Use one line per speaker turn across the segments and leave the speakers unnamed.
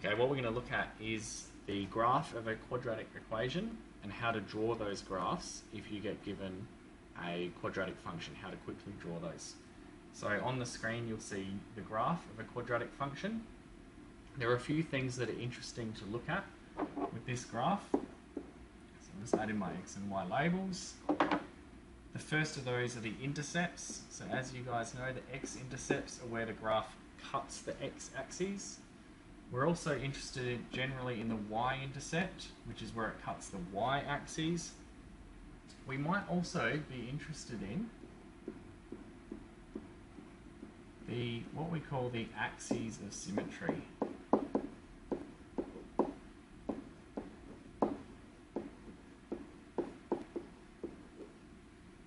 Okay, what we're going to look at is the graph of a quadratic equation and how to draw those graphs if you get given a quadratic function, how to quickly draw those. So on the screen you'll see the graph of a quadratic function. There are a few things that are interesting to look at with this graph. So I'm just adding my x and y labels. The first of those are the intercepts. So as you guys know, the x-intercepts are where the graph cuts the x-axis. We're also interested generally in the y-intercept, which is where it cuts the y-axis. We might also be interested in what we call the axes of symmetry.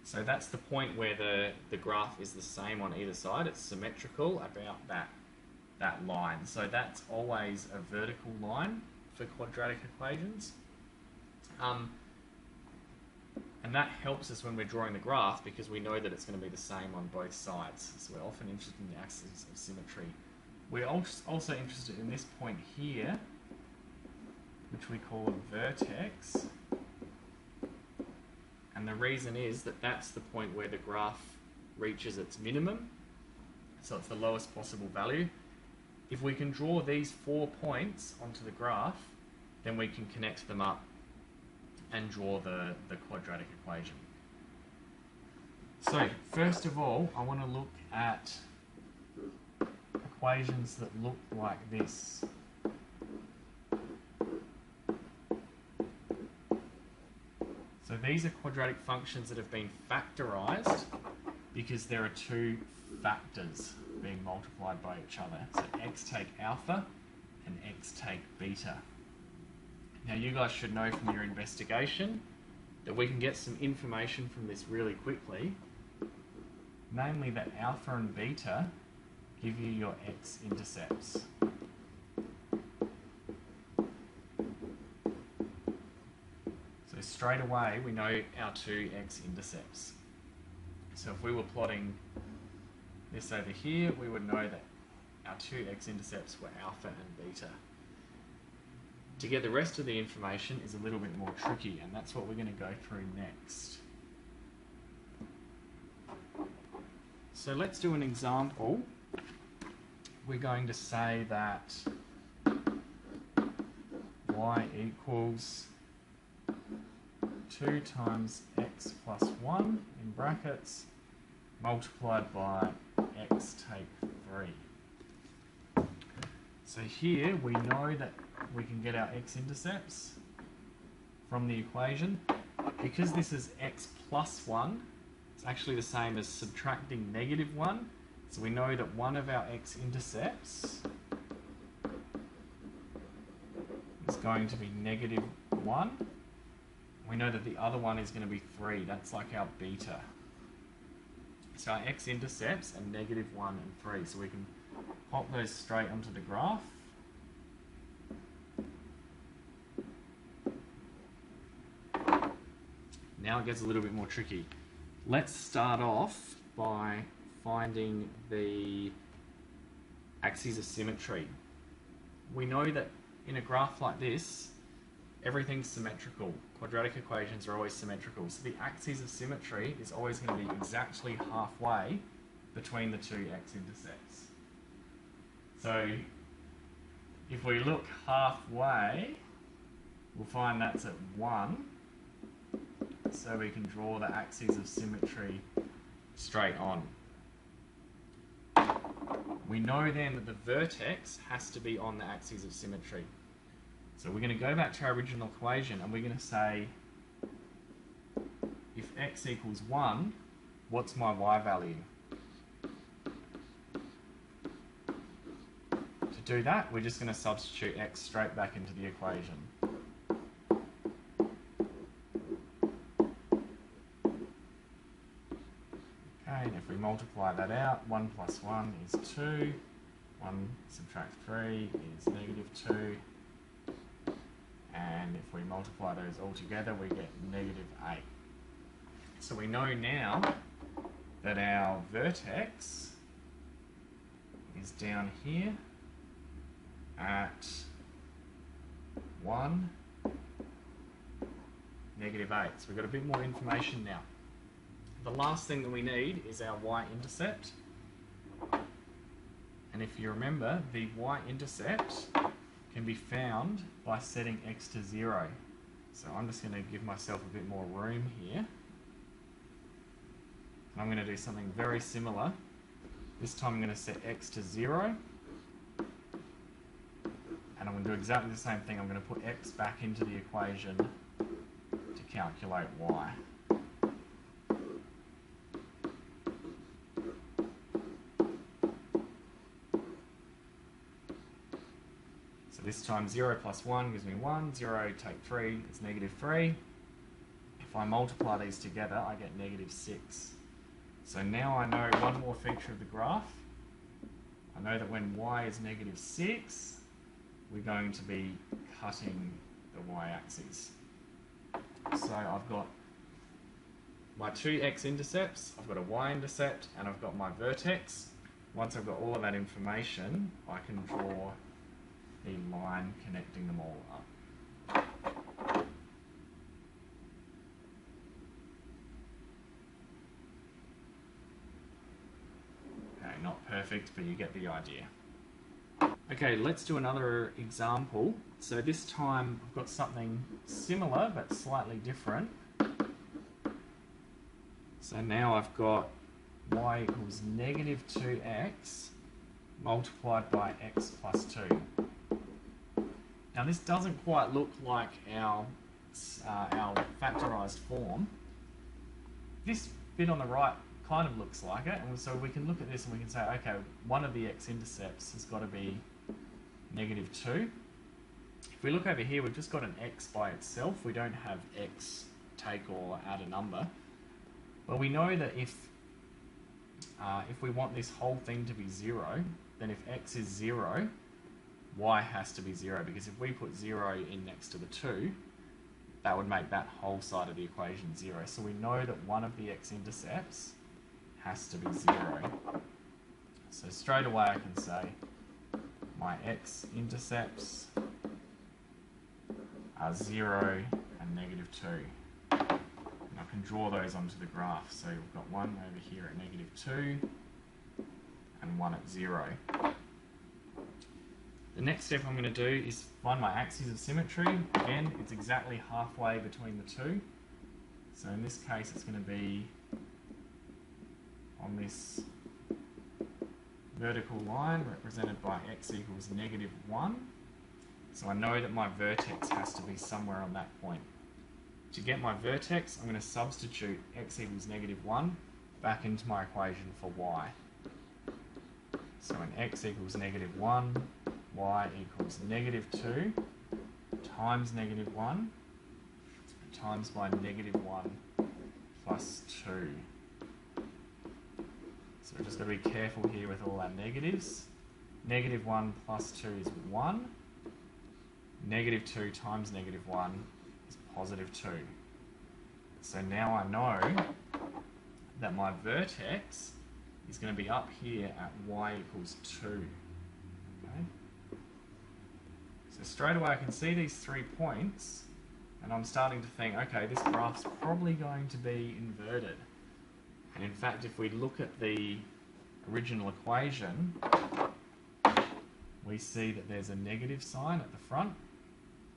So that's the point where the graph is the same on either side. It's symmetrical about that line. So that's always a vertical line for quadratic equations. And that helps us when we're drawing the graph because we know that it's going to be the same on both sides. So we're often interested in the axes of symmetry. We're also interested in this point here, which we call a vertex. And the reason is that that's the point where the graph reaches its minimum. So it's the lowest possible value. If we can draw these 4 points onto the graph, then we can connect them up and draw the quadratic equation. So first of all, I want to look at equations that look like this. So these are quadratic functions that have been factorised because there are 2 factors being multiplied by each other. So x take alpha and x take beta. Now you guys should know from your investigation that we can get some information from this really quickly, namely that alpha and beta give you your x-intercepts. So straight away we know our 2 x-intercepts. So if we were plotting this over here, we would know that our 2 x-intercepts were alpha and beta. To get the rest of the information is a little bit more tricky, and that's what we're going to go through next. So let's do an example. We're going to say that y equals 2 times x plus 1 in brackets multiplied by x take 3. So here we know that we can get our x-intercepts from the equation. Because this is x plus 1, it's actually the same as subtracting negative 1. So we know that one of our x-intercepts is going to be negative 1. We know that the other one is going to be 3. That's like our beta. So our x-intercepts are negative 1 and 3. So we can pop those straight onto the graph. Now it gets a little bit more tricky. Let's start off by finding the axes of symmetry. We know that in a graph like this, everything's symmetrical. Quadratic equations are always symmetrical. So the axes of symmetry is always going to be exactly halfway between the 2 x-intercepts. So if we look halfway, we'll find that's at 1. So we can draw the axes of symmetry straight on. We know then that the vertex has to be on the axes of symmetry. So we're going to go back to our original equation and we're going to say if x equals 1, what's my y value? To do that, we're just going to substitute x straight back into the equation. And if we multiply that out, 1 plus 1 is 2, 1 subtract 3 is negative 2, and if we multiply those all together we get negative 8. So we know now that our vertex is down here at 1, negative 8. So we've got a bit more information now. The last thing that we need is our y-intercept. And if you remember, the y-intercept can be found by setting x to 0. So I'm just going to give myself a bit more room here. And I'm going to do something very similar. This time I'm going to set x to 0. And I'm going to do exactly the same thing. I'm going to put x back into the equation to calculate y. So this time 0 plus 1 gives me 1, 0 take 3, it's negative 3. If I multiply these together, I get negative 6. So now I know one more feature of the graph. I know that when y is negative 6, we're going to be cutting the y-axis. So I've got my two x-intercepts, I've got a y-intercept, and I've got my vertex. Once I've got all of that information, I can draw the line connecting them all up. Okay, not perfect, but you get the idea. Okay, let's do another example. So this time I've got something similar but slightly different. So now I've got y equals negative 2x multiplied by x plus 2. Now this doesn't quite look like our factorised form. This bit on the right kind of looks like it, and so we can look at this and we can say, okay, one of the x-intercepts has got to be negative 2. If we look over here, we've just got an x by itself. We don't have x take or add a number. But we know that if we want this whole thing to be 0, then if x is 0, y has to be 0, because if we put 0 in next to the 2, that would make that whole side of the equation 0. So we know that one of the x-intercepts has to be 0. So straight away I can say my x-intercepts are 0 and negative 2. And I can draw those onto the graph. So we've got one over here at negative 2 and one at 0. The next step I'm going to do is find my axes of symmetry. Again, it's exactly halfway between the two. So in this case, it's going to be on this vertical line represented by x equals negative 1. So I know that my vertex has to be somewhere on that point. To get my vertex, I'm going to substitute x equals negative 1 back into my equation for y. So when x equals negative 1, y equals negative 2 times negative 1 times by negative 1 plus 2. So we've just got to be careful here with all our negatives. Negative 1 plus 2 is 1. Negative 2 times negative 1 is positive 2. So now I know that my vertex is going to be up here at y equals 2. Okay? So straight away I can see these 3 points, and I'm starting to think, okay, this graph's probably going to be inverted. And in fact, if we look at the original equation, we see that there's a negative sign at the front,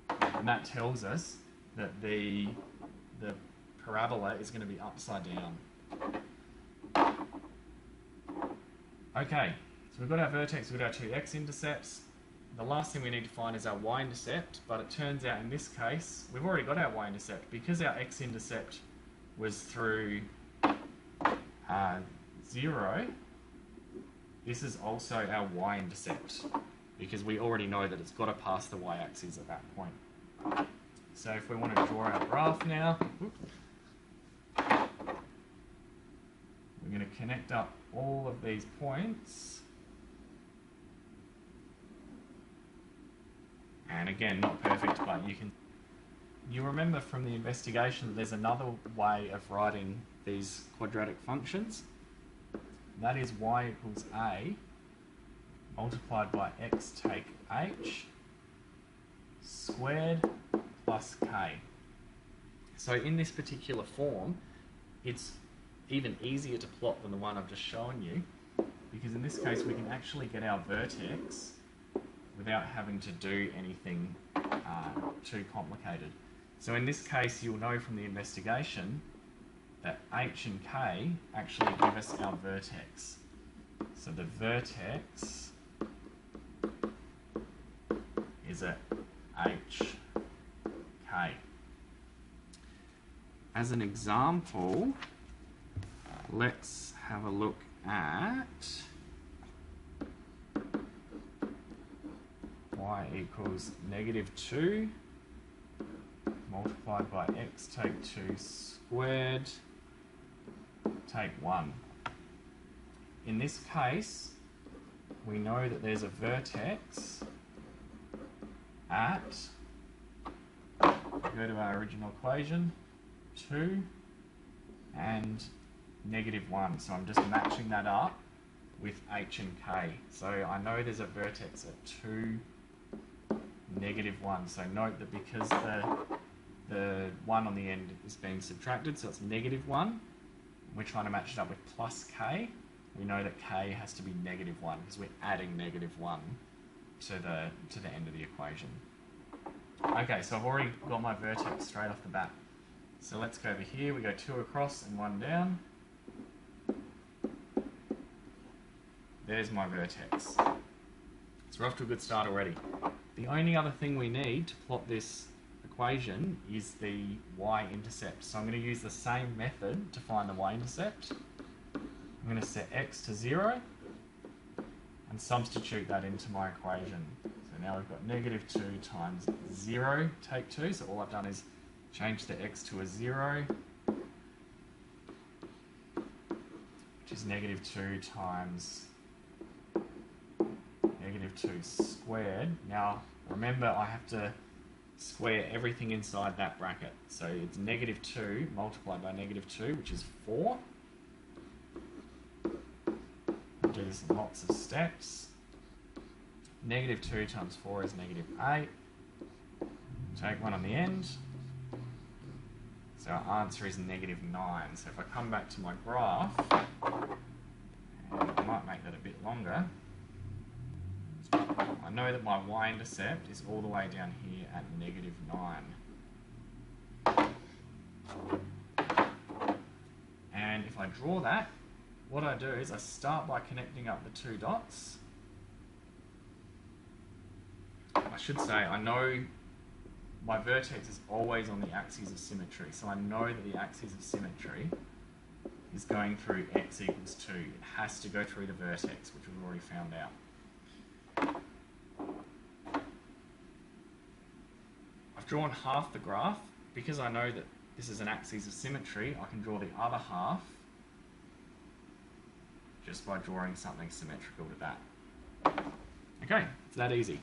and that tells us that the parabola is going to be upside down. Okay, so we've got our vertex, we've got our two x-intercepts. The last thing we need to find is our y-intercept, but it turns out in this case, we've already got our y-intercept. Because our x-intercept was through 0, this is also our y-intercept, because we already know that it's got to pass the y-axis at that point. So if we want to draw our graph now, we're going to connect up all of these points. And again, not perfect, but you remember from the investigation there's another way of writing these quadratic functions. That is y equals a multiplied by x take h squared plus k. So in this particular form, it's even easier to plot than the one I've just shown you, because in this case we can actually get our vertex without having to do anything too complicated. So in this case, you'll know from the investigation that h and k actually give us our vertex. So the vertex is at h, k. As an example, let's have a look at y equals -2 multiplied by x, take 2 squared, take 1. In this case, we know that there's a vertex at, go to our original equation, 2 and -1. So I'm just matching that up with h and k. So I know there's a vertex at 2, -1. So note that because the 1 on the end is being subtracted, so it's -1, we're trying to match it up with plus k. We know that k has to be -1 because we're adding -1 to the end of the equation. Okay, so I've already got my vertex straight off the bat. So let's go over here. We go 2 across and 1 down. There's my vertex. So we're off to a good start already. The only other thing we need to plot this equation is the y-intercept. So I'm going to use the same method to find the y-intercept. I'm going to set x to 0 and substitute that into my equation. So now we've got -2 times 0, take 2. So all I've done is change the x to a 0, which is -2 times -2 squared. Now remember, I have to square everything inside that bracket. So it's -2 multiplied by -2, which is 4. I'll do this in lots of steps. -2 times 4 is -8. Take 1 on the end. So our answer is -9. So if I come back to my graph, and I might make that a bit longer, I know that my y-intercept is all the way down here at -9. And if I draw that, what I do is I start by connecting up the 2 dots. I should say, I know my vertex is always on the axis of symmetry, so I know that the axis of symmetry is going through x equals 2. It has to go through the vertex, which we've already found out. I've drawn half the graph. Because I know that this is an axis of symmetry, I can draw the other half just by drawing something symmetrical to that. Okay, it's that easy.